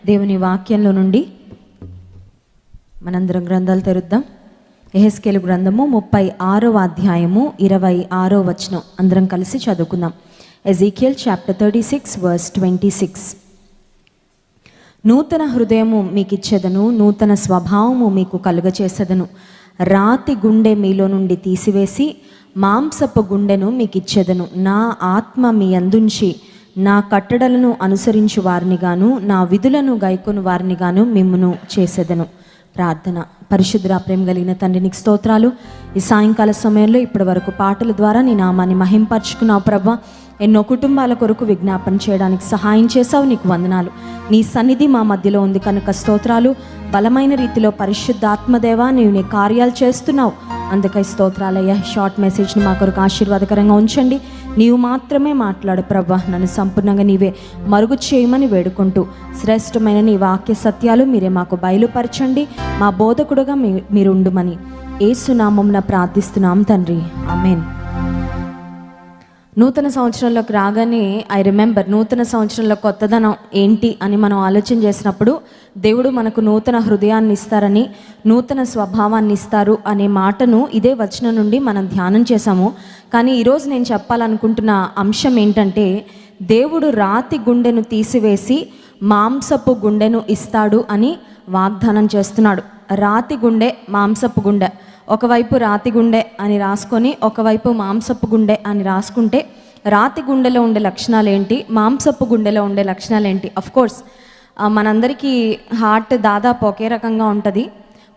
దేవుని వాక్యంలో నుండి మనందరం గ్రంథాలు తెరుద్దాం. యెహెజ్కేలు గ్రంథము 36వ అధ్యాయము 26వ వచనం అందరం కలిసి చదువుకుందాం. Ezekiel chapter 36 verse 26. నూతన హృదయము మీకు ఇచ్చేదను, నూతన స్వభావము మీకు కలుగచేసేదను. రాతి గుండె మీలో నుండి తీసివేసి మాంసపు గుండెను మీకు ఇచ్చేదను. నా ఆత్మ మీ అందుంచి నా కట్టడలను అనుసరించు వారిని గాను, నా విధులను గైకొను వారిని గాను మిమ్మును చేసేదను. ప్రార్థన. పరిశుద్ధ ప్రేమ కలిగిన తండ్రి, నీకు స్తోత్రాలు. ఈ సాయంకాల సమయంలో ఇప్పటి వరకు పాటల ద్వారా నీ నామాన్ని మహింపరచుకున్నావు ప్రభా. ఎన్నో కుటుంబాల కొరకు విజ్ఞాపన చేయడానికి సహాయం చేసావు, నీకు వందనాలు. నీ సన్నిధి మా మధ్యలో ఉంది కనుక స్తోత్రాలు. బలమైన రీతిలో పరిశుద్ధాత్మదేవా నీవు నీ కార్యాలు చేస్తున్నావు, అందుకై స్తోత్రాలయ్యా. షార్ట్ మెసేజ్ని మా కొరకు ఆశీర్వాదకరంగా ఉంచండి. నీవు మాత్రమే మాట్లాడు ప్రభా, నన్ను సంపూర్ణంగా నీవే మరుగు చేయమని వేడుకుంటూ శ్రేష్టమైన నీ వాక్య సత్యాలు మీరే మాకు బయలుపరచండి. మా బోధకుడుగా మీరు ఉండుమని యేసు నామమున ప్రార్థిస్తున్నాం తండ్రి, ఆమేన్. నూతన సంవత్సరంలోకి రాగానే నూతన సంవత్సరంలో కొత్తదనం ఏంటి అని మనం ఆలోచన చేసినప్పుడు దేవుడు మనకు నూతన హృదయాన్ని ఇస్తారని, నూతన స్వభావాన్ని ఇస్తారు అనే మాటను ఇదే వచనం నుండి మనం ధ్యానం చేశాము. కానీ ఈరోజు నేను చెప్పాలనుకుంటున్న అంశం ఏంటంటే, దేవుడు రాతి గుండెను తీసివేసి మాంసపు గుండెను ఇస్తాడు అని వాగ్దానం చేస్తున్నాడు. రాతి గుండె, మాంసపు గుండె, ఒకవైపు రాతి గుండె అని రాసుకొని ఒకవైపు మాంసపు గుండె అని రాసుకుంటే రాతి గుండెలో ఉండే లక్షణాలు ఏంటి, మాంసపు గుండెలో ఉండే లక్షణాలు ఏంటి? అఫ్కోర్స్ మనందరికీ హార్ట్ దాదాపు ఒకే రకంగా ఉంటుంది.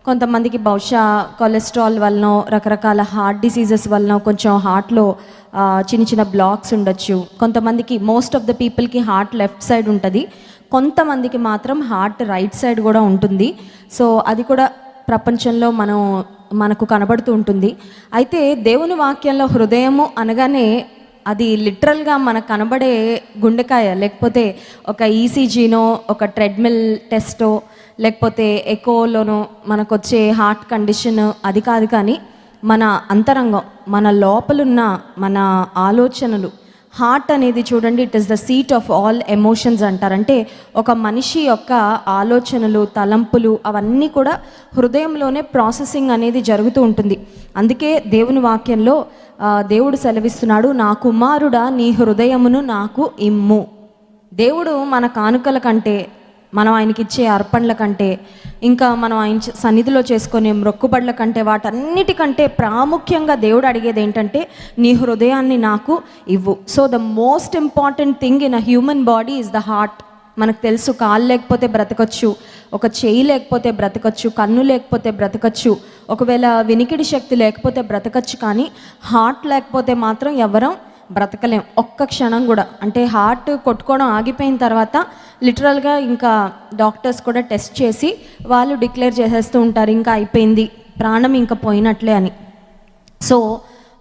కొంతమందికి బహుశా కొలెస్ట్రాల్ వలనో రకరకాల హార్ట్ డిసీజెస్ వలన కొంచెం హార్ట్లో చిన్న చిన్న బ్లాక్స్ ఉండొచ్చు. కొంతమందికి, మోస్ట్ ఆఫ్ ద పీపుల్కి హార్ట్ లెఫ్ట్ సైడ్ ఉంటుంది, కొంతమందికి మాత్రం హార్ట్ రైట్ సైడ్ కూడా ఉంటుంది. సో అది కూడా ప్రపంచంలో మనకు కనబడుతూ ఉంటుంది. అయితే దేవుని వాక్యంలో హృదయము అనగానే అది లిటరల్గా మనకు కనబడే గుండెకాయ, లేకపోతే ఒక ఈసీజీనో ఒక ట్రెడ్మిల్ టెస్టో లేకపోతే ఎకోలోనో మనకు వచ్చే హార్ట్ కండిషన్ అది కాదు. కానీ మన అంతరంగం, మన లోపలున్న మన ఆలోచనలు, హార్ట్ అనేది చూడండి, it is the seat of all emotions అంటారంటే ఒక మనిషి యొక్క ఆలోచనలు, తలంపులు అవన్నీ కూడా హృదయంలోనే ప్రాసెసింగ్ అనేది జరుగుతూ ఉంటుంది. అందుకే దేవుని వాక్యంలో దేవుడు సెలవిస్తున్నాడు, నా కుమారుడా నీ హృదయమును నాకు ఇమ్ము. దేవుడు మన కానుకల కంటే, మనం ఆయనకి ఇచ్చే అర్పణల కంటే, ఇంకా మనం ఆయన సన్నిధిలో చేసుకునే మొక్కుబడుల కంటే, వాటన్నిటికంటే ప్రాముఖ్యంగా దేవుడు అడిగేది ఏంటంటే నీ హృదయాన్ని నాకు ఇవ్వు. So the most important thing in a human body is the heart. మనకు తెలుసు, కాళ్ళు లేకపోతే బ్రతకచ్చు, ఒక చెయ్యి లేకపోతే బ్రతకచ్చు, కన్ను లేకపోతే బ్రతకచ్చు, ఒకవేళ వినికిడి శక్తి లేకపోతే బ్రతకచ్చు. కానీ హార్ట్ లేకపోతే మాత్రం ఎవరం బ్రతకలేం ఒక్క క్షణం కూడా. అంటే హార్ట్ కొట్టుకోవడం ఆగిపోయిన తర్వాత లిటరల్గా ఇంకా డాక్టర్స్ కూడా టెస్ట్ చేసి వాళ్ళు డిక్లేర్ చేసేస్తూ ఉంటారు, ఇంకా అయిపోయింది, ప్రాణం ఇంకా పోయినట్లే అని. సో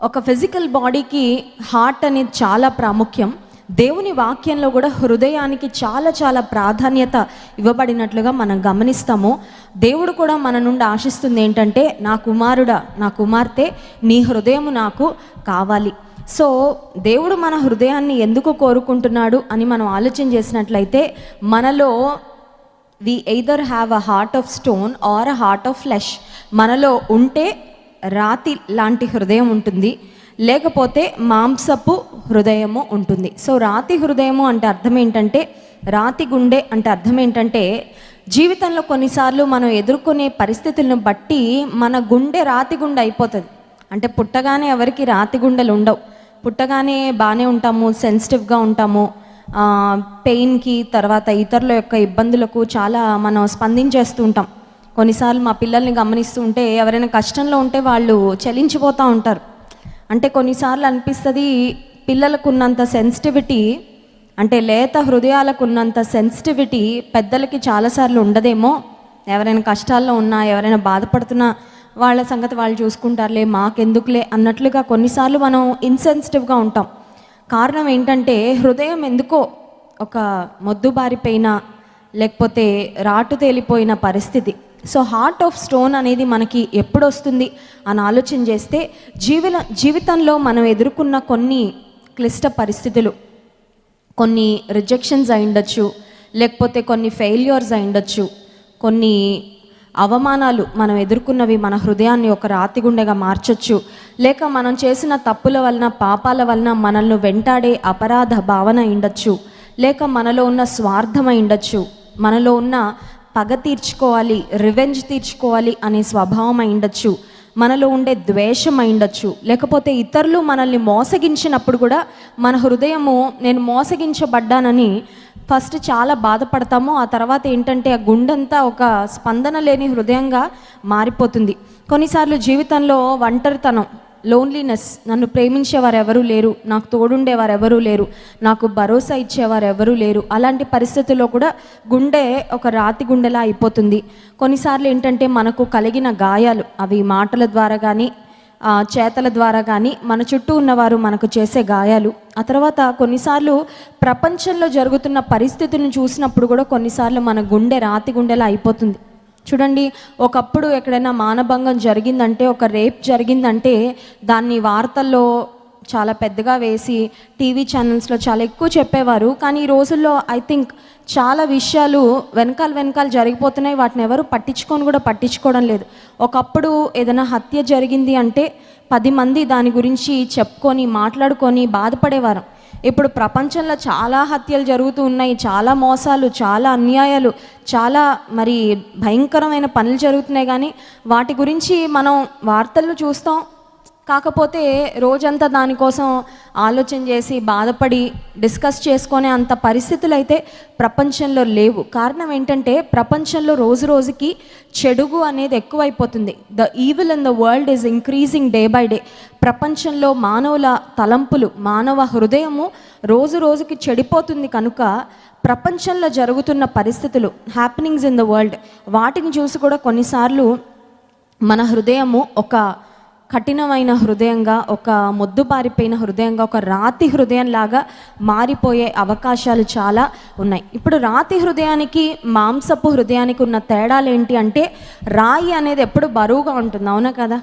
ఒక ఫిజికల్ బాడీకి హార్ట్ అనేది చాలా ప్రాముఖ్యం. దేవుని వాక్యంలో కూడా హృదయానికి చాలా చాలా ప్రాధాన్యత ఇవ్వబడినట్లుగా మనం గమనిస్తాము. దేవుడు కూడా మన నుండి ఆశిస్తుంది ఏంటంటే, నా కుమారుడా, నా కుమార్తె, నీ హృదయము నాకు కావాలి. సో దేవుడు మన హృదయాన్ని ఎందుకు కోరుకుంటున్నాడు అని మనం ఆలోచన చేసినట్లయితే, మనలో we either have a heart of stone or a heart of flesh. మనలో ఉంటే రాతి లాంటి హృదయం ఉంటుంది, లేకపోతే మాంసపు హృదయము ఉంటుంది. సో రాతి హృదయము అంటే అర్థం ఏంటంటే, రాతి గుండె అంటే అర్థం ఏంటంటే, జీవితంలో కొన్నిసార్లు మనం ఎదుర్కొనే పరిస్థితులను బట్టి మన గుండె రాతి గుండె అయిపోతుంది. అంటే పుట్టగానే ఎవరికి రాతి గుండెలు ఉండవు, పుట్టగానే బాగానే ఉంటాము, సెన్సిటివ్గా ఉంటాము, పెయిన్కి తర్వాత ఇతరుల యొక్క ఇబ్బందులకు చాలా మనం స్పందించేస్తూ ఉంటాం. కొన్నిసార్లు మా పిల్లల్ని గమనిస్తూ ఉంటే ఎవరైనా కష్టంలో ఉంటే వాళ్ళు చలించిపోతూ ఉంటారు. అంటే కొన్నిసార్లు అనిపిస్తుంది, పిల్లలకు ఉన్నంత సెన్సిటివిటీ, అంటే లేత హృదయాలకు ఉన్నంత సెన్సిటివిటీ పెద్దలకి చాలాసార్లు ఉండదేమో. ఎవరైనా కష్టాల్లో ఉన్నా, ఎవరైనా బాధపడుతున్నా వాళ్ళ సంగతి వాళ్ళు చూసుకుంటారులే, మాకెందుకులే అన్నట్లుగా కొన్నిసార్లు మనం ఇన్సెన్సిటివ్గా ఉంటాం. కారణం ఏంటంటే హృదయం ఎందుకో ఒక మొద్దుబారిపోయిన, లేకపోతే రాటు తేలిపోయిన పరిస్థితి. సో హార్ట్ ఆఫ్ స్టోన్ అనేది మనకి ఎప్పుడు వస్తుంది అని ఆలోచన చేస్తే, జీవితంలో మనం ఎదుర్కొన్న కొన్ని క్లిష్ట పరిస్థితులు, కొన్ని రిజెక్షన్స్ అయి ఉండొచ్చు, లేకపోతే కొన్ని ఫెయిల్యూర్స్ అయి ఉండొచ్చు, కొన్ని అవమానాలు మనం ఎదుర్కొన్నవి మన హృదయాన్ని ఒక రాతి గుండెగా మార్చొచ్చు, లేక మనం చేసిన తప్పుల వలన పాపాల వలన మనల్ని వెంటాడే అపరాధ భావన ఉండొచ్చు, లేక మనలో ఉన్న స్వార్థం ఉండొచ్చు, మనలో ఉన్న పగ తీర్చుకోవాలి, రివెంజ్ తీర్చుకోవాలి అనే స్వభావం ఉండొచ్చు, మనలో ఉండే ద్వేషం ఉండొచ్చు, లేకపోతే ఇతరులు మనల్ని మోసగించినప్పుడు కూడా మన హృదయము నేను మోసగించబడ్డానని ఫస్ట్ చాలా బాధపడతాము. ఆ తర్వాత ఏంటంటే ఆ గుండెంతా ఒక స్పందన లేని హృదయంగా మారిపోతుంది. కొన్నిసార్లు జీవితంలో ఒంటరితనం, లోన్లీనెస్, నన్ను ప్రేమించేవారు ఎవరూ లేరు, నాకు తోడుండేవారు ఎవరూ లేరు, నాకు భరోసా ఇచ్చేవారు ఎవరూ లేరు, అలాంటి పరిస్థితుల్లో కూడా గుండె ఒక రాతి గుండెలా అయిపోతుంది. కొన్నిసార్లు ఏంటంటే మనకు కలిగిన గాయాలు, అవి మాటల ద్వారా కానీ చేతల ద్వారా కానీ మన చుట్టూ ఉన్నవారు మనకు చేసే గాయాలు, ఆ తర్వాత కొన్నిసార్లు ప్రపంచంలో జరుగుతున్న పరిస్థితులను చూసినప్పుడు కూడా కొన్నిసార్లు మన గుండె రాతి గుండెలా అయిపోతుంది. చూడండి, ఒకప్పుడు ఎక్కడైనా మానభంగం జరిగిందంటే, ఒక రేప్ జరిగిందంటే దాన్ని వార్తల్లో చాలా పెద్దగా వేసి టీవీ ఛానల్స్లో చాలా ఎక్కువ చెప్పేవారు. కానీ ఈ రోజుల్లో ఐ థింక్ చాలా విషయాలు వెనకాల జరిగిపోతున్నాయి, వాటిని ఎవరు పట్టించుకోవడం లేదు. ఒకప్పుడు ఏదైనా హత్య జరిగింది అంటే 10 మంది దాని గురించి చెప్పుకొని మాట్లాడుకొని బాధపడేవారు. ఇప్పుడు ప్రపంచంలో చాలా హత్యలు జరుగుతూ ఉన్నాయి, చాలా మోసాలు, చాలా అన్యాయాలు, చాలా మరి భయంకరమైన పనులు జరుగుతున్నాయి. కానీ వాటి గురించి మనం వార్తల్లో చూస్తాం, కాకపోతే రోజంతా దానికోసం ఆలోచన చేసి బాధపడి డిస్కస్ చేసుకునే అంత పరిస్థితులు అయితే ప్రపంచంలో లేవు. కారణం ఏంటంటే ప్రపంచంలో రోజు రోజుకి చెడుగు అనేది ఎక్కువైపోతుంది. The evil in the world is increasing day by day. ప్రపంచంలో మానవుల తలంపులు, మానవ హృదయము రోజు రోజుకి చెడిపోతుంది. కనుక ప్రపంచంలో జరుగుతున్న పరిస్థితులు, హ్యాపెనింగ్స్ ఇన్ ద వరల్డ్, వాటిని చూసి కూడా కొన్నిసార్లు మన హృదయము ఒక కఠినమైన హృదయంగా, ఒక మొద్దుబారిపోయిన హృదయంగా, ఒక రాతి హృదయంలాగా మారిపోయే అవకాశాలు చాలా ఉన్నాయి. ఇప్పుడు రాతి హృదయానికి మాంసపు హృదయానికి ఉన్న తేడాలు ఏంటి అంటే, రాయి అనేది ఎప్పుడు బరువుగా ఉంటుంది, అవునా కదా?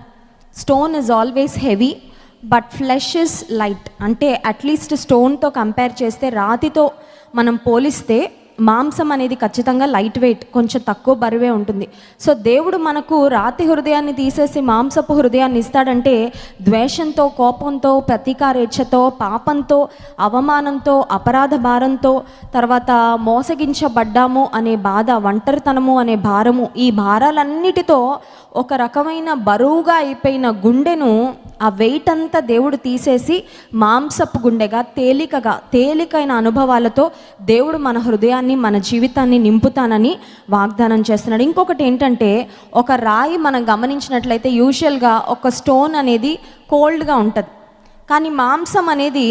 Stone is always heavy but flesh is light. అంటే అట్లీస్ట్ స్టోన్తో కంపేర్ చేస్తే, రాతితో మనం పోలిస్తే మాంసం అనేది ఖచ్చితంగా లైట్ వెయిట్, కొంచెం తక్కువ బరువే ఉంటుంది. సో దేవుడు మనకు రాతి హృదయాన్ని తీసేసి మాంసపు హృదయాన్ని ఇస్తాడంటే, ద్వేషంతో, కోపంతో, ప్రతీకారేచ్ఛతో, పాపంతో, అవమానంతో, అపరాధ భారంతో, తర్వాత మోసగించబడ్డాము అనే బాధ, ఒంటరితనము అనే భారము, ఈ భారాలన్నిటితో ఒక రకమైన బరువుగా అయిపోయిన గుండెను, ఆ వెయిట్ అంతా దేవుడు తీసేసి మాంసపు గుండెగా, తేలికైన అనుభవాలతో దేవుడు మన హృదయాన్ని, మన జీవితాన్ని నింపుతానని వాగ్దానం చేస్తున్నాడు. ఇంకొకటి ఏంటంటే, ఒక రాయి మనం గమనించినట్లయితే యూజువల్గా ఒక స్టోన్ అనేది కోల్డ్గా ఉంటుంది, కానీ మాంసం అనేది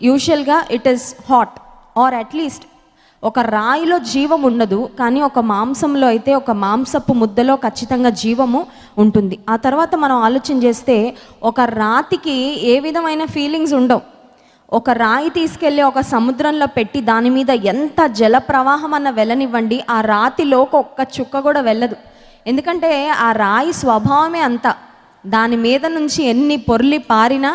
యూజువల్గా it is hot. Or at least ఒక రాయిలో జీవం ఉండదు, కానీ ఒక మాంసంలో అయితే, ఒక మాంసపు ముద్దలో ఖచ్చితంగా జీవము ఉంటుంది. ఆ తర్వాత మనం ఆలోచన చేస్తే, ఒక రాతికి ఏ విధమైన ఫీలింగ్స్ ఉండవు. ఒక రాయి తీసుకెళ్ళి ఒక సముద్రంలో పెట్టి దాని మీద ఎంత జల ప్రవాహం అన్న వెళ్ళనివ్వండి, ఆ రాతిలోకి ఒక్క చుక్క కూడా వెళ్ళదు. ఎందుకంటే ఆ రాయి స్వభావమే అంత, దాని మీద నుంచి ఎన్ని పొర్లి పారినా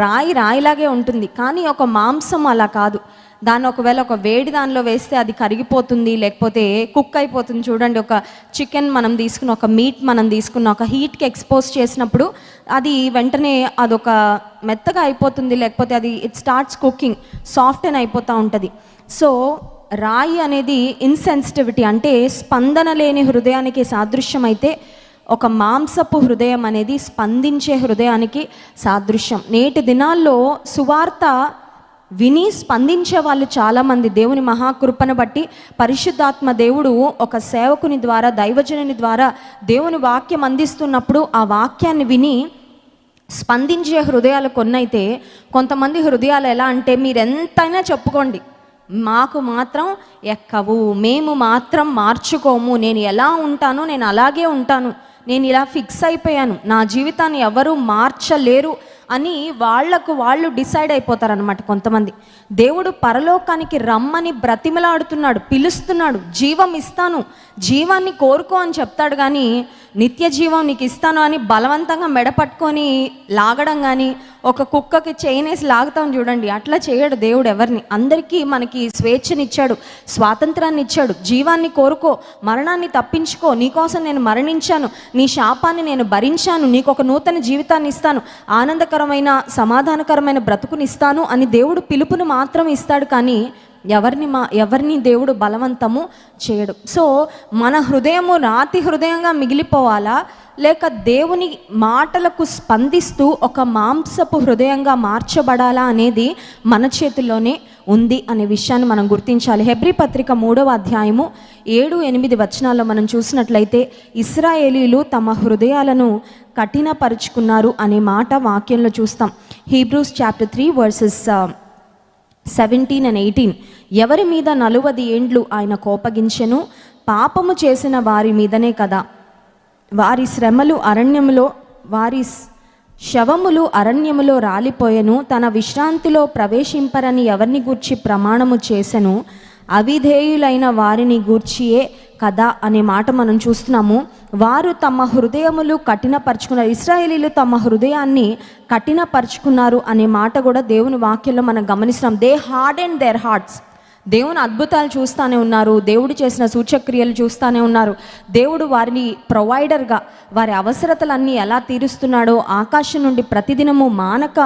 రాయి రాయిలాగే ఉంటుంది. కానీ ఒక మాంసం అలా కాదు. దాన్ని ఒకవేళ ఒక వేడి దానిలో వేస్తే అది కరిగిపోతుంది, లేకపోతే కుక్ అయిపోతుంది. చూడండి, ఒక చికెన్ మనం తీసుకున్న, ఒక మీట్ మనం తీసుకున్న, ఒక హీట్కి ఎక్స్పోజ్ చేసినప్పుడు అది వెంటనే అదొక మెత్తగా అయిపోతుంది, లేకపోతే అది ఇట్ స్టార్ట్స్ కుకింగ్, సాఫ్ట్ అని అయిపోతూ ఉంటుంది. సో రాయి అనేది ఇన్సెన్సిటివిటీ, అంటే స్పందన లేని హృదయానికి సాదృశ్యం అయితే, ఒక మాంసపు హృదయం అనేది స్పందించే హృదయానికి సాదృశ్యం. నేటి దినాల్లో సువార్త విని స్పందించే వాళ్ళు చాలామంది. దేవుని మహాకృపను బట్టి పరిశుద్ధాత్మ దేవుడు ఒక సేవకుని ద్వారా, దైవజనుని ద్వారా దేవుని వాక్యం అందిస్తున్నప్పుడు ఆ వాక్యాన్ని విని స్పందించే హృదయాలు కొన్నైతే, కొంతమంది హృదయాలు ఎలా అంటే, మీరు ఎంతైనా చెప్పుకోండి, మాకు మాత్రం ఎక్కవు, మేము మాత్రం మార్చుకోము, నేను ఎలా ఉంటానో నేను అలాగే ఉంటాను, నేను ఇలా ఫిక్స్ అయిపోయాను, నా జీవితాన్ని ఎవరు మార్చలేరు అని వాళ్ళు డిసైడ్ అయిపోతారనమాట. కొంతమంది దేవుడు పరలోకానికి రమ్మని బ్రతిమలాడుతున్నాడు, పిలుస్తున్నాడు, జీవం ఇస్తాను, జీవాన్ని కోరుకో అని చెప్తాడు. కానీ నిత్య జీవం నీకు ఇస్తాను అని బలవంతంగా మెడ పట్టుకొని లాగడం కానీ, ఒక కుక్కకి చైన్ వేసి లాగుతాం చూడండి, అట్లా చేయడు దేవుడు ఎవరిని. అందరికీ మనకి స్వేచ్ఛనిచ్చాడు, స్వాతంత్రాన్ని ఇచ్చాడు. జీవాన్ని కోరుకో, మరణాన్ని తప్పించుకో, నీకోసం నేను మరణించాను, నీ శాపాన్ని నేను భరించాను, నీకు ఒక నూతన జీవితాన్ని ఇస్తాను, ఆనందకరమైన సమాధానకరమైన బ్రతుకునిస్తాను అని దేవుడు పిలుపుని మాత్రం ఇస్తాడు. కానీ ఎవరిని దేవుడు బలవంతము చేయడు. సో మన హృదయము రాతి హృదయంగా మిగిలిపోవాలా, లేక దేవుని మాటలకు స్పందిస్తూ ఒక మాంసపు హృదయంగా మార్చబడాలా అనేది మన చేతుల్లోనే ఉంది అనే విషయాన్ని మనం గుర్తించాలి. హెబ్రీ పత్రిక 3వ అధ్యాయము 7-8 వచనాల్లో మనం చూసినట్లయితే, ఇశ్రాయేలీలు తమ హృదయాలను కఠినపరుచుకున్నారు అనే మాట వాక్యంలో చూస్తాం. Hebrews chapter 3 versus 17 and 18. ఎవరి మీద 40 ఏండ్లు ఆయన కోపగించెను, పాపము చేసిన వారి మీదనే కదా. వారి శవములు అరణ్యములో రాలిపోయెను. తన విశ్రాంతిలో ప్రవేశింపరని ఎవరిని గూర్చి ప్రమాణము చేసెను, అవిధేయులైన వారిని గూర్చియే కదా అనే మాట మనం చూస్తున్నాము. వారు తమ హృదయములు కఠినపరుచుకున్నారు, ఇశ్రాయేలీలు తమ హృదయాన్ని కఠినపరుచుకున్నారు అనే మాట కూడా దేవుని వాక్యంలో మనం గమనిస్తున్నాం. They hardened their hearts. దేవుని అద్భుతాలు చూస్తూనే ఉన్నారు, దేవుడు చేసిన సూచక్రియలు చూస్తూనే ఉన్నారు, దేవుడు వారిని ప్రొవైడర్గా వారి అవసరతలన్నీ ఎలా తీరుస్తున్నాడో, ఆకాశం నుండి ప్రతిదినము మానక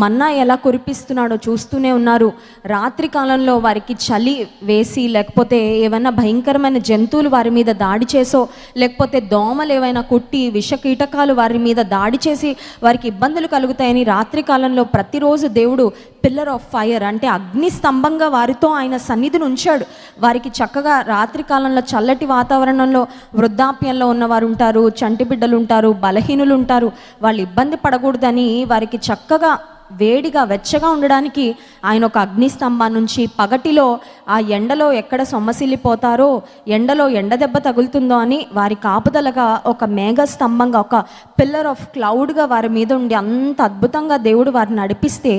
మన్నా ఎలా కురిపిస్తున్నాడో చూస్తూనే ఉన్నారు. రాత్రి కాలంలో వారికి చలి వేసి, లేకపోతే ఏమైనా భయంకరమైన జంతువులు వారి మీద దాడి చేసో, లేకపోతే దోమలు ఏవైనా కుట్టి విష కీటకాలు వారి మీద దాడి చేసి వారికి ఇబ్బందులు కలుగుతాయని రాత్రి కాలంలో ప్రతిరోజు దేవుడు పిల్లర్ ఆఫ్ ఫైర్ అంటే అగ్ని స్తంభంగా వారితో ఆయన సన్నిధిని ఉంచాడు. వారికి చక్కగా రాత్రి కాలంలో చల్లటి వాతావరణంలో వృద్ధాప్యంలో ఉన్నవారు ఉంటారు, చంటి బిడ్డలు ఉంటారు, బలహీనులు ఉంటారు. వాళ్ళు ఇబ్బంది పడకూడదని వారికి చక్కగా వేడిగా వెచ్చగా ఉండడానికి ఆయన ఒక అగ్ని స్తంభం నుంచి, పగటిలో ఆ ఎండలో ఎక్కడ సొమ్మసిల్లిపోతారో, ఎండలో ఎండ దెబ్బ తగులుతుందో అని వారి కాపుదలగా ఒక మేఘ స్తంభంగా, ఒక పిల్లర్ ఆఫ్ క్లౌడ్గా వారి మీద ఉండి అంత అద్భుతంగా దేవుడు వారిని నడిపిస్తే,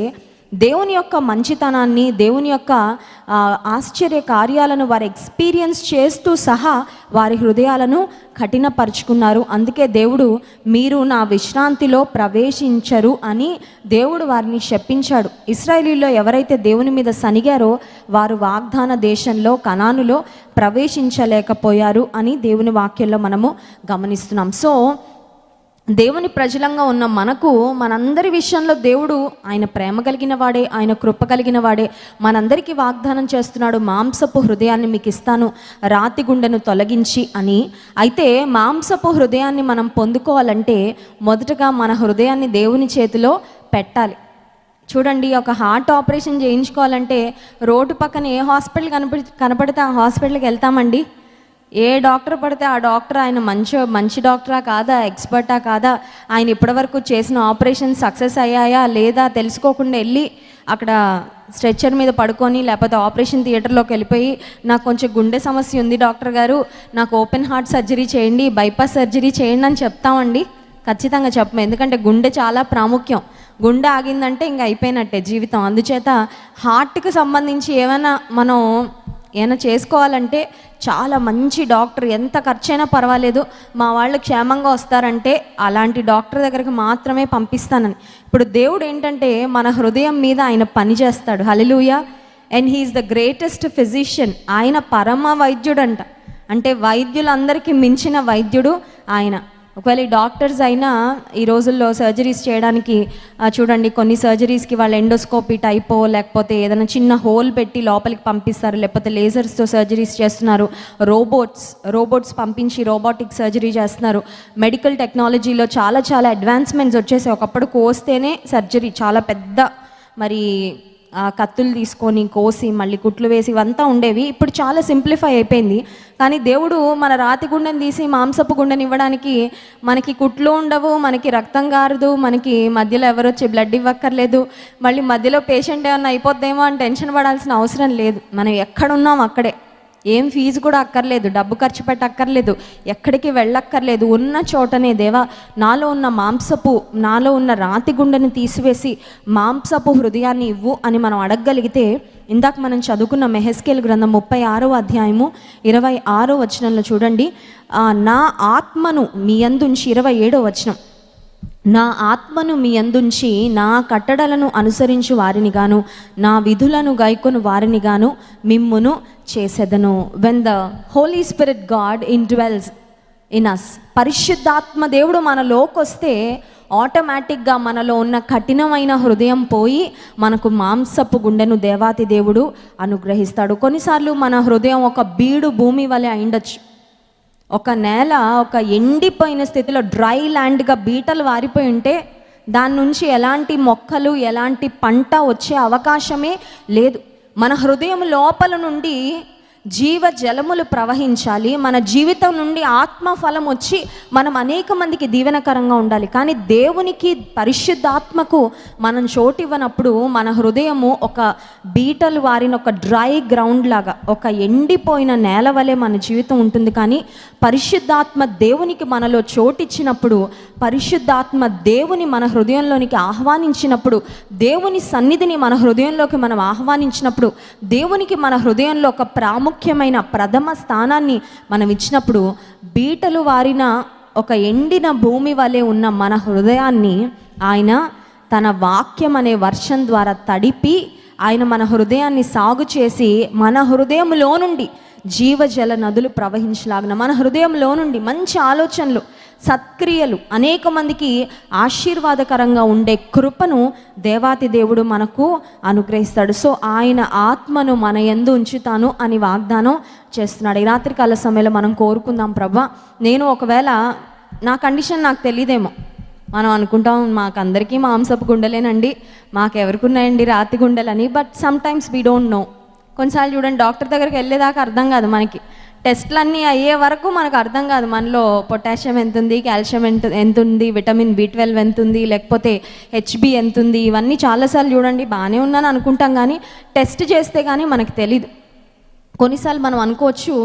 దేవుని యొక్క మంచితనాన్ని, దేవుని యొక్క ఆశ్చర్య కార్యాలను వారు ఎక్స్పీరియన్స్ చేస్తూ సహా వారి హృదయాలను కఠినపరుచుకున్నారు. అందుకే దేవుడు మీరు నా విశ్రాంతిలో ప్రవేశించరు అని దేవుడు వారిని శపించాడు. ఇశ్రాయేలీలో ఎవరైతే దేవుని మీద సనిగారో వారు వాగ్దాన దేశంలో కనానులో ప్రవేశించలేకపోయారు అని దేవుని వాక్యంలో మనము గమనిస్తున్నాం. సో దేవుని ప్రజలంగా ఉన్న మనకు మనందరి విషయంలో దేవుడు ఆయన ప్రేమ కలిగిన వాడే, ఆయన కృప కలిగిన వాడే. మనందరికీ వాగ్దానం చేస్తున్నాడు, మాంసపు హృదయాన్ని మీకు ఇస్తాను, రాతి గుండెను తొలగించి అని. అయితే మాంసపు హృదయాన్ని మనం పొందుకోవాలంటే మొదటగా మన హృదయాన్ని దేవుని చేతిలో పెట్టాలి. చూడండి, ఒక హార్ట్ ఆపరేషన్ చేయించుకోవాలంటే రోడ్డు పక్కన ఏ హాస్పిటల్ కనపడితే ఆ హాస్పిటల్కి వెళ్తామండి. ఏ డాక్టర్ పడితే ఆ డాక్టర్ ఆయన మంచి డాక్టరా కాదా, ఎక్స్పర్టా కాదా, ఆయన ఇప్పటివరకు చేసిన ఆపరేషన్ సక్సెస్ అయ్యాయా లేదా తెలుసుకోకుండా వెళ్ళి అక్కడ స్ట్రెచ్చర్ మీద పడుకొని, లేకపోతే ఆపరేషన్ థియేటర్లోకి వెళ్ళిపోయి నాకు కొంచెం గుండె సమస్య ఉంది డాక్టర్ గారు, నాకు ఓపెన్ హార్ట్ సర్జరీ చేయండి, బైపాస్ సర్జరీ చేయండి అని చెప్తామండి? ఖచ్చితంగా చెప్పము. ఎందుకంటే గుండె చాలా ప్రాముఖ్యం. గుండె ఆగిందంటే ఇంక అయిపోయినట్టే జీవితం. అందుచేత హార్ట్కి సంబంధించి మనం ఏమైనా చేసుకోవాలంటే చాలా మంచి డాక్టర్, ఎంత ఖర్చైనా పర్వాలేదు, మా వాళ్ళు క్షేమంగా వస్తారంటే అలాంటి డాక్టర్ దగ్గరికి మాత్రమే పంపిస్తానని. ఇప్పుడు దేవుడు ఏంటంటే మన హృదయం మీద ఆయన పని చేస్తాడు. Hallelujah. And he is the greatest physician. ఆయన పరమ వైద్యుడంట. అంటే వైద్యులందరికీ మించిన వైద్యుడు ఆయన. ఒకవేళ ఈ డాక్టర్స్ అయినా ఈ రోజుల్లో సర్జరీస్ చేయడానికి చూడండి, కొన్ని సర్జరీస్కి వాళ్ళు ఎండోస్కోపీ టైపో, లేకపోతే ఏదైనా చిన్న హోల్ పెట్టి లోపలికి పంపిస్తారు, లేకపోతే లేజర్స్తో సర్జరీస్ చేస్తున్నారు, రోబోట్స్ పంపించి రోబోటిక్ సర్జరీ చేస్తున్నారు. మెడికల్ టెక్నాలజీలో చాలా అడ్వాన్స్మెంట్స్ వచ్చేసి, ఒకప్పుడు కోస్తేనే సర్జరీ, చాలా పెద్ద మరి కత్తులు తీసుకొని కోసి మళ్ళీ కుట్లు వేసి ఇవంతా ఉండేవి. ఇప్పుడు చాలా సింప్లిఫై అయిపోయింది. కానీ దేవుడు మన రాతి గుండెని తీసి మాంసపు గుండెని ఇవ్వడానికి మనకి కుట్లు ఉండవు, మనకి రక్తం గారదు, మనకి మధ్యలో ఎవరు వచ్చి బ్లడ్ ఇవ్వక్కర్లేదు, మళ్ళీ మధ్యలో పేషెంట్ ఏమన్నా అయిపోద్దేమో అని టెన్షన్ పడాల్సిన అవసరం లేదు. మనం ఎక్కడున్నాం అక్కడే ఏం ఫీజు కూడా అక్కర్లేదు, డబ్బు ఖర్చు పెట్టక్కర్లేదు, ఎక్కడికి వెళ్ళక్కర్లేదు. ఉన్న చోటనే దేవా నాలో ఉన్న రాతి గుండెని తీసివేసి మాంసపు హృదయాన్ని ఇవ్వు అని మనం అడగగలిగితే, ఇందాక మనం చదువుకున్న మెహెస్కేలు గ్రంథం 36వ అధ్యాయము 26వ వచనంలో చూడండి, నా ఆత్మను మీ యందుంచి, 27వ వచనం, నా ఆత్మను మీ యందుంచి నా కట్టడలను అనుసరించు వారిని గాను నా విధులను గైకొను వారిని గాను మిమ్మును చేసెదను. When the Holy Spirit God indwells in us, పరిశుద్ధాత్మ దేవుడు మనలోకి వస్తే ఆటోమేటిక్గా మనలో ఉన్న కఠినమైన హృదయం పోయి మనకు మాంసపు గుండెను దేవాతి దేవుడు అనుగ్రహిస్తాడు. కొన్నిసార్లు మన హృదయం ఒక బీడు భూమి వలె అయిండొచ్చు. ఒక నేల ఒక ఎండిపోయిన స్థితిలో డ్రై ల్యాండ్గా బీటలు వారిపోయి ఉంటే దాని నుంచి ఎలాంటి మొక్కలు ఎలాంటి పంట వచ్చే అవకాశమే లేదు. మన హృదయం లోపల నుండి జీవ జలములు ప్రవహించాలి, మన జీవితం నుండి ఆత్మఫలం వచ్చి మనం అనేక మందికి దీవెనకరంగా ఉండాలి. కానీ దేవునికి, పరిశుద్ధాత్మకు మనం చోటివ్వనప్పుడు మన హృదయము ఒక బీటలు వారిన ఒక డ్రై గ్రౌండ్ లాగా, ఒక ఎండిపోయిన నేల వలె మన జీవితం ఉంటుంది. కానీ పరిశుద్ధాత్మ దేవునికి మనలో చోటిచ్చినప్పుడు, పరిశుద్ధాత్మ దేవుని మన హృదయంలోనికి ఆహ్వానించినప్పుడు, దేవుని సన్నిధిని మన హృదయంలోకి మనం ఆహ్వానించినప్పుడు, దేవునికి మన హృదయంలో ఒక ముఖ్యమైన ప్రథమ స్థానాన్ని మనం ఇచ్చినప్పుడు, బీటలు వారిన ఒక ఎండిన భూమి వలె ఉన్న మన హృదయాన్ని ఆయన తన వాక్యం అనే వర్షం ద్వారా తడిపి, ఆయన మన హృదయాన్ని సాగు చేసి మన హృదయంలో నుండి జీవజల నదులు ప్రవహించలాగిన, మన హృదయంలో నుండి మంచి ఆలోచనలు, సత్క్రియలు, అనేక మందికి ఆశీర్వాదకరంగా ఉండే కృపను దేవాతి దేవుడు మనకు అనుగ్రహిస్తాడు. సో ఆయన ఆత్మను మన యందు ఉంచుతాను అని వాగ్దానం చేస్తున్నాడు. ఈ రాత్రికాల సమయంలో మనం కోరుకుందాం, ప్రభా నేను ఒకవేళ నా కండిషన్ నాకు తెలియదేమో, మనం అనుకుంటాం మాకందరికీ మాంసపు గుండెలేనండి, మాకెవరికి ఉన్నాయండి రాతి గుండెలని. But sometimes we don't know. కొన్నిసార్లు చూడండి, డాక్టర్ దగ్గరికి వెళ్ళేదాకా అర్థం కాదు మనకి, టెస్ట్లన్నీ అయ్యే వరకు మనకు అర్థం కాదు మనలో పొటాషియం ఎంత ఉంది, కాల్షియం ఎంత ఉంది, విటమిన్ B12 ఎంత ఉంది, లేకపోతే HB ఎంత ఉంది. ఇవన్నీ చాలాసార్లు చూడండి బాగానే ఉన్నాను అనుకుంటాం, కానీ టెస్ట్ చేస్తే కానీ మనకు తెలీదు. కొన్నిసార్లు మనం అనుకోవచ్చు,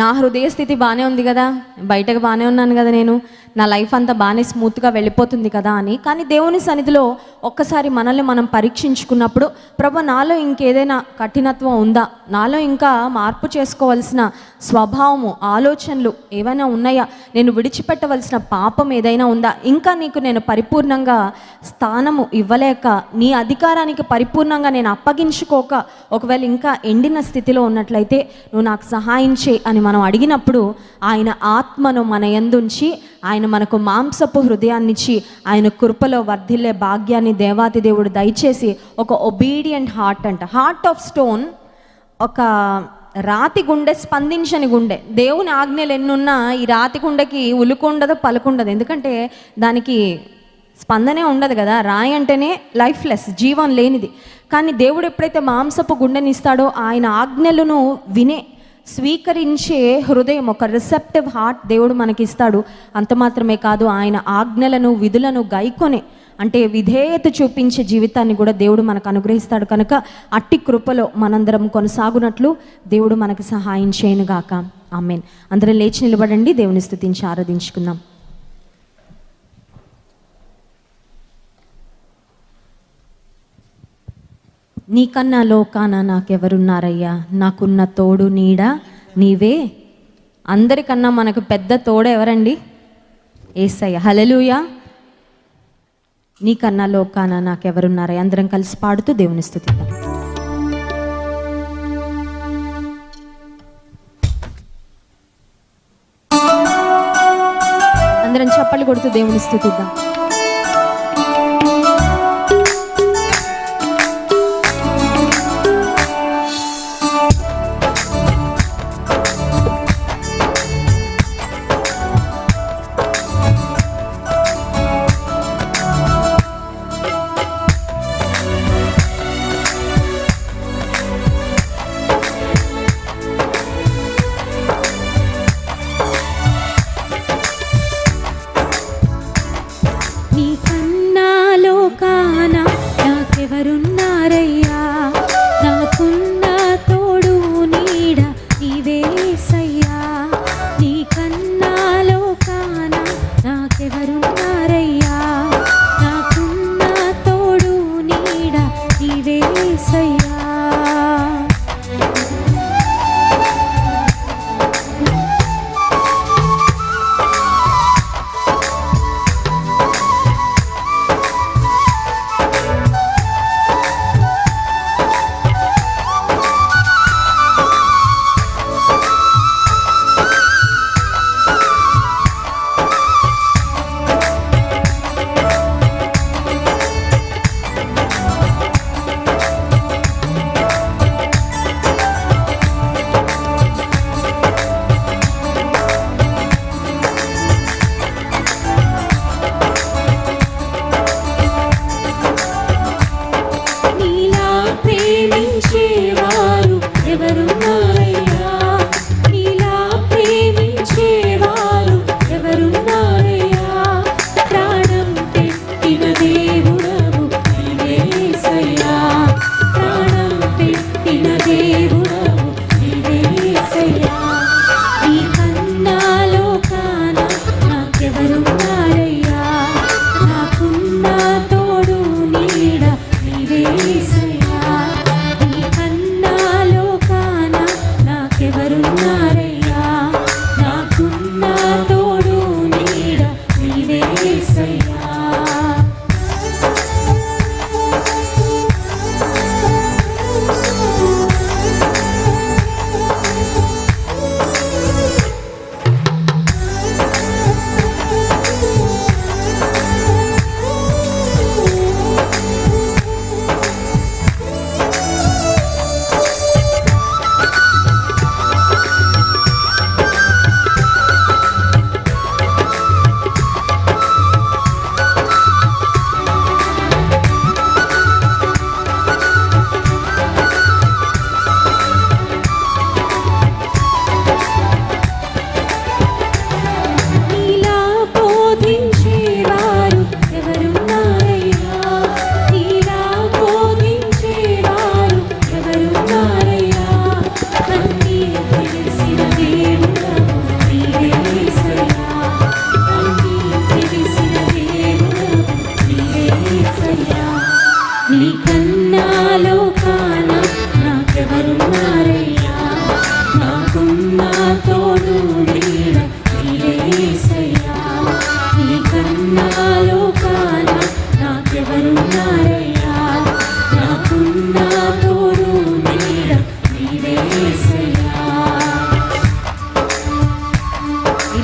నా హృదయ స్థితి బాగానే ఉంది కదా, బయటకు బాగానే ఉన్నాను కదా, నేను నా లైఫ్ అంతా బాగానే స్మూత్గా వెళ్ళిపోతుంది కదా అని. కానీ దేవుని సన్నిధిలో ఒక్కసారి మనల్ని మనం పరీక్షించుకున్నప్పుడు, ప్రభు నాలో ఇంకేదైనా కఠినత్వం ఉందా, నాలో ఇంకా మార్పు చేసుకోవాల్సిన స్వభావము, ఆలోచనలు ఏవైనా ఉన్నాయా, నేను విడిచిపెట్టవలసిన పాపం ఏదైనా ఉందా, ఇంకా నీకు నేను పరిపూర్ణంగా స్థానము ఇవ్వలేక, నీ అధికారానికి పరిపూర్ణంగా నేను అప్పగించుకోక ఒకవేళ ఇంకా ఎండిన స్థితిలో ఉన్నట్లయితే నువ్వు నాకు సహాయం చేయి అని మనం అడిగినప్పుడు, ఆయన ఆత్మను మన యందుంచి ఆయన మనకు మాంసపు హృదయాన్నిచ్చి ఆయన కృపలో వర్ధిల్లే భాగ్యాన్ని దేవాతి దేవుడు దయచేసి, ఒక ఒబీడియంట్ హార్ట్ అంట, హార్ట్ ఆఫ్ స్టోన్, ఒక రాతి గుండె, స్పందించని గుండె. దేవుని ఆజ్ఞలు ఎన్నున్నా ఈ రాతి గుండెకి ఉలుకుండదు, పలుకుండదు, ఎందుకంటే దానికి స్పందనే ఉండదు కదా. రాయి అంటేనే లైఫ్లెస్, జీవం లేనిది. కానీ దేవుడు ఎప్పుడైతే మాంసపు గుండెనిస్తాడో, ఆయన ఆజ్ఞలను వినే స్వీకరించే హృదయం, ఒక రిసెప్టివ్ హార్ట్ దేవుడు మనకిస్తాడు. అంత మాత్రమే కాదు, ఆయన ఆజ్ఞలను, విధులను గైకొనే, అంటే విధేయత చూపించే జీవితాన్ని కూడా దేవుడు మనకు అనుగ్రహిస్తాడు. కనుక అట్టి కృపలో మనందరం కొనసాగునట్లు దేవుడు మనకు సహాయం చేయనుగాక. ఆమేన్. అందరం లేచి నిలబడండి, దేవుని స్తుతించి ఆరాధించుకుందాం. నీకన్నా లోకాన నాకెవరున్నారయ్యా, నాకున్న తోడు నీడ నీవే. అందరికన్నా మనకు పెద్ద తోడు ఎవరండి? యేసయ్య. హల్లెలూయా. నీకన్నా లోకాన నాకెవరున్నారయ్యా. అందరం కలిసి పాడుతూ దేవుని స్తుతిద్దాం. అందరం చప్పట్లు కొడుతూ దేవుని స్తుతిద్దాం.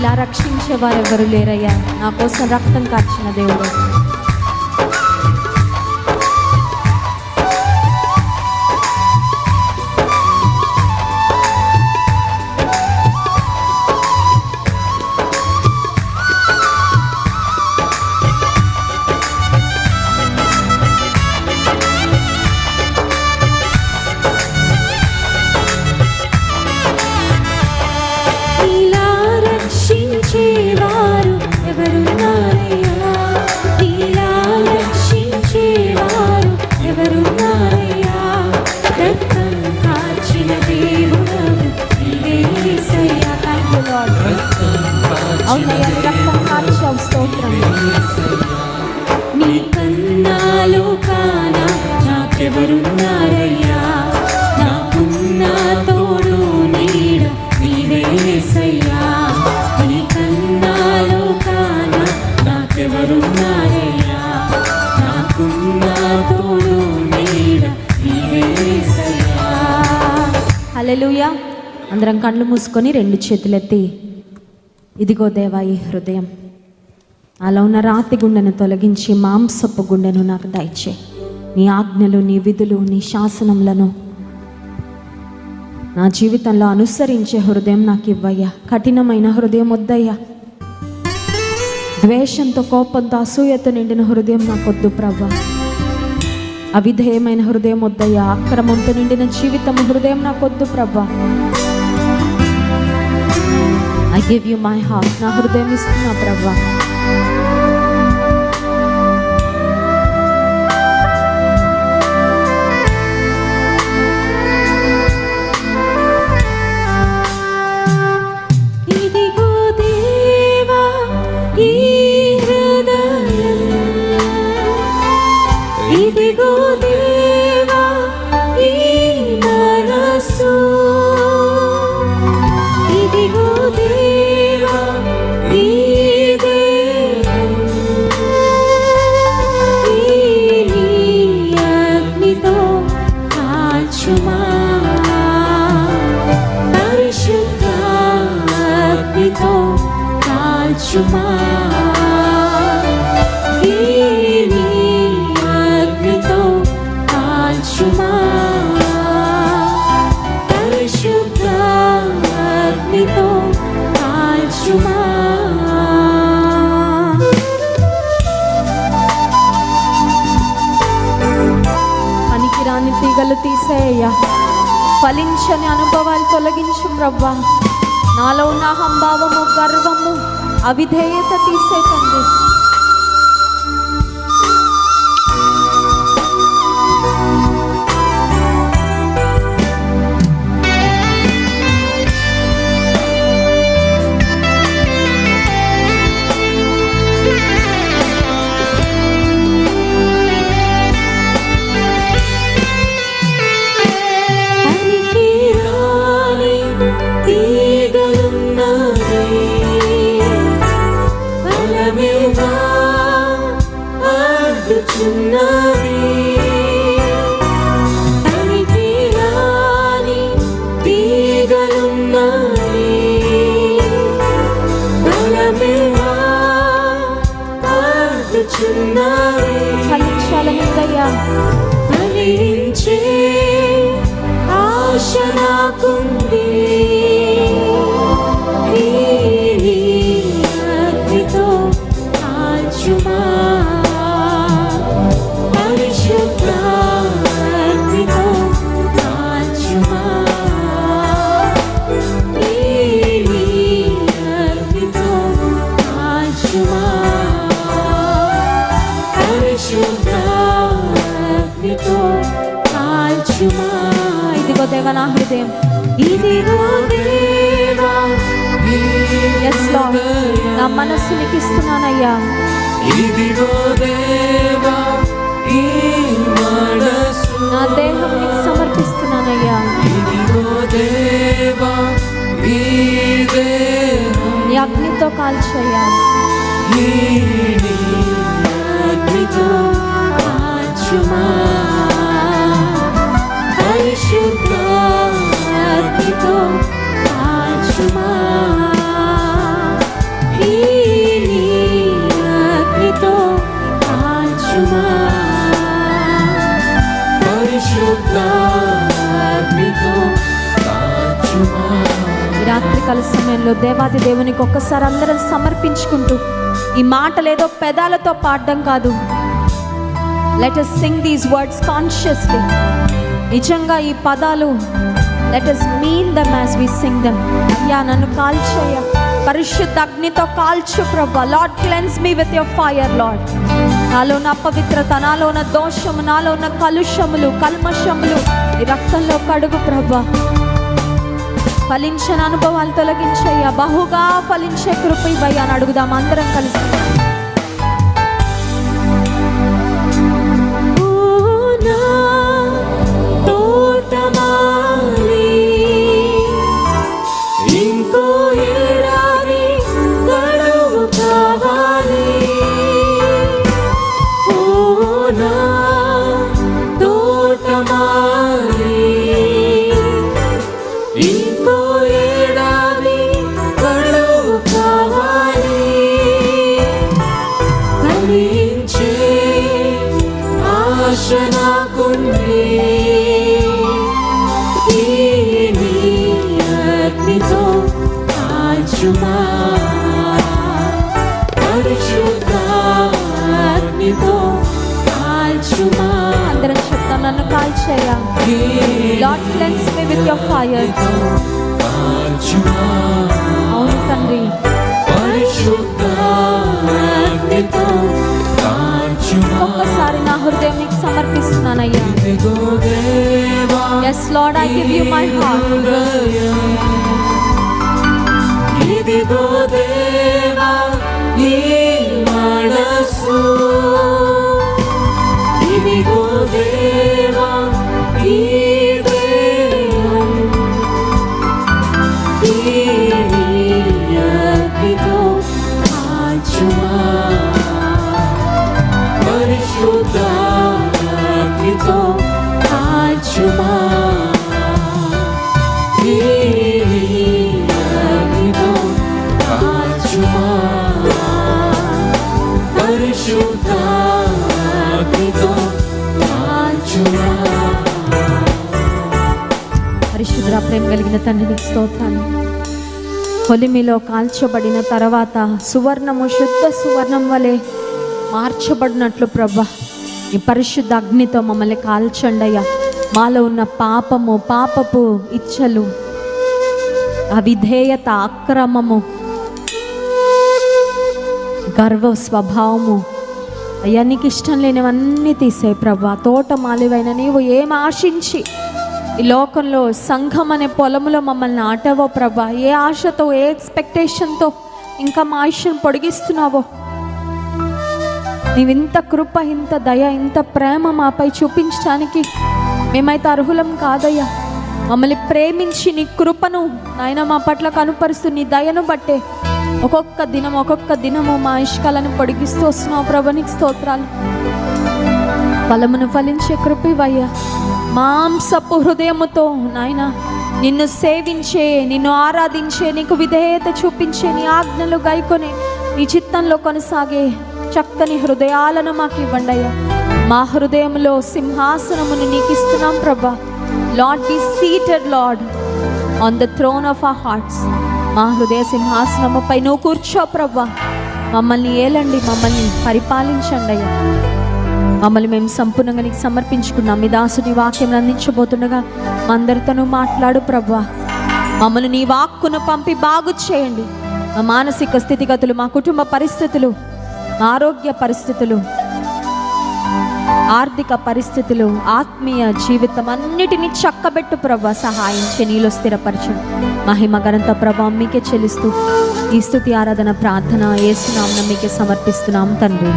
నీలా రక్షించే వారు ఎవరు లేరయ్యా. నా కోసం రక్తం కార్చిన దేవుడు. అవునయ్యా, రక్తం కార్చావు, స్తోత్రం. నీ కన్నాలో కానా నాకెవరున్నారయ్యా, నాకున్న తోడు నీడ నీవేసయ్యా. నీ కన్నాలో కానా నాకెవరున్నారయ్యా, నాకున్న తోడు నీడ నీవేసయ్యా. హల్లెలూయా. అందరం కళ్ళు మూసుకొని 2 చేతులెత్తి, ఇదిగో దేవా ఈ హృదయం, అలా ఉన్న రాతి గుండెను తొలగించి మాంసపు గుండెను నాకు దయచే. నీ ఆజ్ఞలు, నీ విధులు, నీ శాసనములను నా జీవితంలో అనుసరించే హృదయం నాకు ఇవ్వయ్యా. కఠినమైన హృదయం వద్దయ్యా. ద్వేషంతో, కోపంతో, అసూయతో నిండిన హృదయం నాకొద్దు ప్రభా. అవిధేయమైన హృదయం వద్దయ్యా. అక్రమంతో నిండిన జీవితం హృదయం నాకొద్దు ప్రభా. I give you my heart. నా హృదయం ఇస్తున్నా ప్రభా. ఇదిగో దేవా ఈ హృదయం, ఇదిగో దేవా ఈ మనసు, ఇదిగో కాల్చుమా, అగ్నితో కాల్చుమా, పరిశుద్ధ అగ్నితో కాల్చుమా. పనికిరాని తీగలు తీసేయ్యా. ఫలించని అనుభవాలు తొలగించు ప్రభా. నాలో ఉన్న అహంభావము, గర్వము, అవిధేయత తీసేయండి. ఫలించాలనుందయ్యా. ఫలించే ఆశ నాకుంది. అగ్నితో కాల్చుమా, పరిశుద్ధ అగ్నితో కాల్చుమా, అగ్నితో కాల్చుమా, ఇదిగో దేవా నా హృదయం, ఇదిగో దేవా yes Lord, నా మనస్సు నీకు ఇస్తున్నానయ్యా. ఇదిగో దేవా ఈ మనస్సు, నా దేహం నీకు సమర్పిస్తున్నానయ్యా. ఇదిగో దేవా ఈ దేహం, నీ అగ్నితో కాల్చయ్యా. అగ్నితో కాల్చుమా, పరిశుద్ధ అగ్నితో కాల్చుమా, సన్నిధానంలో దేవాది దేవునికి ఒక్కసారి అందరం సమర్పించుకుంటూ, ఈ మాటలు ఏదో పెదాలతో పాడడం కాదు, let us sing these words consciously. నిజంగా ఈ పదాలు let us mean them as we sing them. అయ్యా నన్ను కాల్చేయ, పరిశుద్ధ అగ్నితో కాల్చు ప్రభా. Lord cleanse me with your fire lord. నాలో ఉన్న అపవిత్రత, నాలో ఉన్న దోషము, నాలో ఉన్న కలుషములు, కల్మషములు ఈ రక్తంలో కడుగు ప్రభా. ఫలించిన అనుభవాలు తొలగించయ్యా, బహుగా ఫలించే కృప ఇవ్వయ్యా అని అడుగుదాం అందరం కలిసి. అందరం చెప్తాం, నన్ను కాల్చేయ. Lord cleanse me with your fire. అవును తండ్రి, ఒక్కసారి నా హృదయం నీకు సమర్పిస్తున్నానయ్యా. yes lord, I give you my heart. ఇదిగో దేవా నీ మనసు, ఇదిగో దేవా నీ దేహం, నీ అగ్నితో కాల్చుమా, పరిశుద్ధ అగ్నితో కాల్చుమా, అగ్నితో కాల్చుమా, పరిశుద్ధ అగ్నితో కాల్చుమా. పరిశుద్ధ ప్రేమ కలిగిన తండ్రి స్తోత్రాలు. కొలిమిలో కాల్చబడిన తర్వాత సువర్ణము శుద్ధ సువర్ణం వలె మార్చబడినట్లు ప్రభా ఈ పరిశుద్ధ అగ్నితో మమ్మల్ని కాల్చండయ్యా. మాలో ఉన్న పాపము, పాపపు ఇచ్చలు, అవిధేయత, అక్రమము, గర్వ స్వభావము అయ్యా నీకు ఇష్టం లేనివన్నీ తీసే ప్రభా. తోట మాలివైన నీవు ఏం ఆశించి ఈ లోకంలో సంఘం అనే పొలములో మమ్మల్ని నాటావో ప్రభా, ఏ ఆశతో, ఏ ఎక్స్పెక్టేషన్తో ఇంకా మా ఆయుష్ను పొడిగిస్తున్నావో, నీవింత కృప, ఇంత దయ, ఇంత ప్రేమ మాపై చూపించడానికి మేమైతే అర్హులం కాదయ్యా. మమ్మల్ని ప్రేమించి నీ కృపను నాయన మా పట్ల కనుపరుస్తూ నీ దయను బట్టే ఒక్కొక్క దినము మా ఇష్కాలను పొడిగిస్తూ వస్తున్నావు ప్రభు. నీకు స్తోత్రాలు. ఫలమును ఫలించే కృప ఇవ్వయ్యా. మాంసపు హృదయముతో నాయన నిన్ను సేవించే, నిన్ను ఆరాధించే, నీకు విధేయత చూపించే, నీ ఆజ్ఞలు గైకొనే, నీ చిత్తంలో కొనసాగే చక్కని హృదయాలను మాకు ఇవ్వండి అయ్యా. మా హృదయంలో సింహాసనమును నీకు ఇస్తున్నాం ప్రభా. Lord be seated Lord on the throne of our hearts. మా హృదయ సింహాసనముపై నువ్వు కూర్చో ప్రభా. మమ్మల్ని ఏలండి, మమ్మల్ని పరిపాలించండి అయ్యా. మమ్మల్ని మేము సంపూర్ణంగా నీకు సమర్పించుకున్నాం. మీ దాసుని వాక్యం అందించబోతుండగా మా అందరితోనూ మాట్లాడు ప్రభా. మమ్మల్ని నీ వాక్కును పంపి బాగు చేయండి. మా మానసిక స్థితిగతులు, మా కుటుంబ పరిస్థితులు, మా ఆరోగ్య పరిస్థితులు, ఆర్థిక పరిస్థితులు, ఆత్మీయ జీవితం అన్నిటినీ చక్కబెట్టు ప్రభా. సహాయించి నీలో స్థిరపరచు. మహిమ ఘనత ప్రభావం మీకే చెల్లిస్తూ ఈ స్తుతి ఆరాధన ప్రార్థన యేసు నామమున మీకే సమర్పిస్తున్నాం తండ్రి.